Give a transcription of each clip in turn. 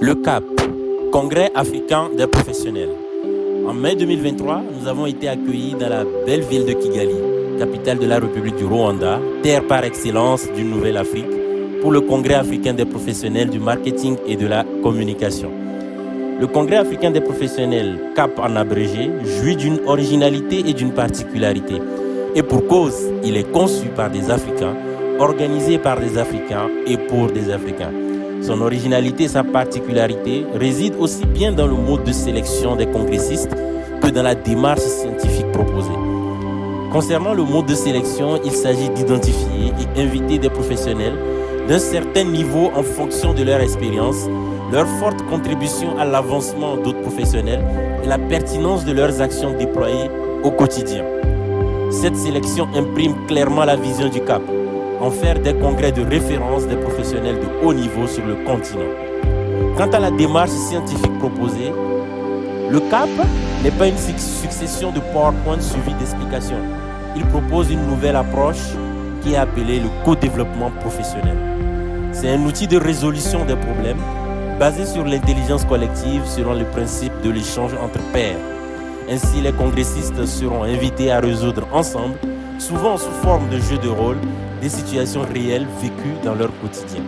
Le CAP, Congrès africain des professionnels. En mai 2023, nous avons été accueillis dans la belle ville de Kigali, capitale de la République du Rwanda, terre par excellence d'une nouvelle Afrique, pour le Congrès africain des professionnels du marketing et de la communication. Le Congrès africain des professionnels, CAP en abrégé, jouit d'une originalité et d'une particularité. Et pour cause, il est conçu par des Africains, organisé par des Africains et pour des Africains. Son originalité et sa particularité résident aussi bien dans le mode de sélection des congressistes que dans la démarche scientifique proposée. Concernant le mode de sélection, il s'agit d'identifier et inviter des professionnels d'un certain niveau en fonction de leur expérience, leur forte contribution à l'avancement d'autres professionnels et la pertinence de leurs actions déployées au quotidien. Cette sélection imprime clairement la vision du CAP, en faire des congrès de référence des professionnels de haut niveau sur le continent. Quant à la démarche scientifique proposée, le CAP n'est pas une succession de PowerPoint suivi d'explications. Il propose une nouvelle approche qui est appelée le co-développement professionnel. C'est un outil de résolution des problèmes basé sur l'intelligence collective selon le principe de l'échange entre pairs. Ainsi, les congressistes seront invités à résoudre ensemble, souvent sous forme de jeux de rôle, des situations réelles vécues dans leur quotidien.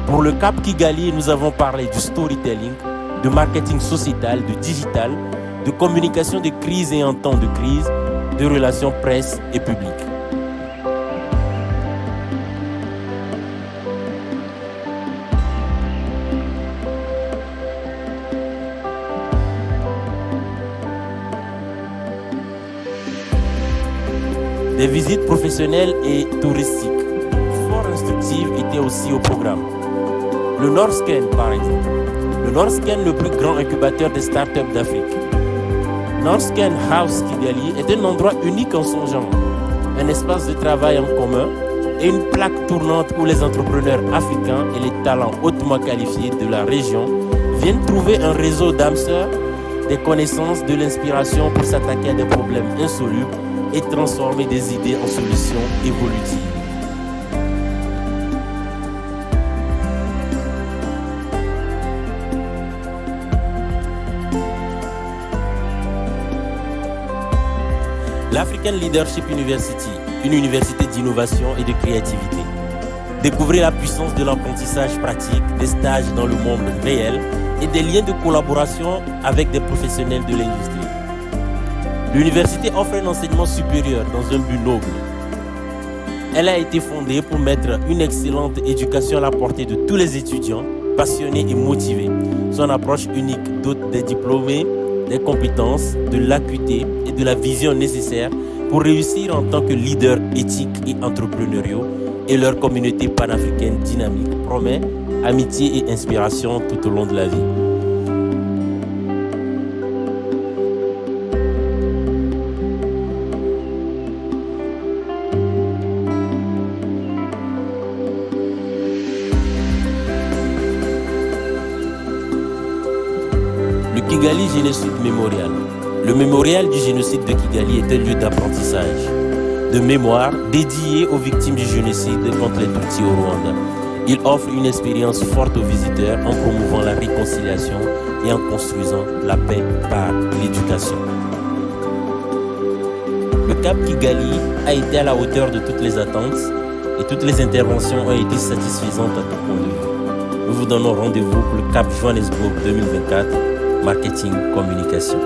Pour le CAP Kigali, nous avons parlé du storytelling, de marketing sociétal, de digital, de communication de crise et en temps de crise, de relations presse et publiques. Des visites professionnelles et touristiques, fort instructives, étaient aussi au programme. Le Norsken, par exemple. Le Norsken, le plus grand incubateur des startups d'Afrique. Norsken House Kigali est un endroit unique en son genre. Un espace de travail en commun et une plaque tournante où les entrepreneurs africains et les talents hautement qualifiés de la région viennent trouver un réseau d'âmes sœurs, des connaissances, de l'inspiration pour s'attaquer à des problèmes insolubles et transformer des idées en solutions évolutives. L'African Leadership University, une université d'innovation et de créativité. Découvrez la puissance de l'apprentissage pratique, des stages dans le monde réel et des liens de collaboration avec des professionnels de l'industrie. L'université offre un enseignement supérieur dans un but noble. Elle a été fondée pour mettre une excellente éducation à la portée de tous les étudiants, passionnés et motivés. Son approche unique dote des diplômés, des compétences, de l'acuité et de la vision nécessaires pour réussir en tant que leaders éthiques et entrepreneuriaux et leur communauté panafricaine dynamique promet amitié et inspiration tout au long de la vie. Le Kigali Génocide Mémorial. Le mémorial du génocide de Kigali est un lieu d'apprentissage, de mémoire dédié aux victimes du génocide contre les Tutsis au Rwanda. Il offre une expérience forte aux visiteurs en promouvant la réconciliation et en construisant la paix par l'éducation. Le CAP Kigali a été à la hauteur de toutes les attentes et toutes les interventions ont été satisfaisantes à tout point de vue. Nous vous donnons rendez-vous pour le CAP Johannesburg 2024. Marketing, communication.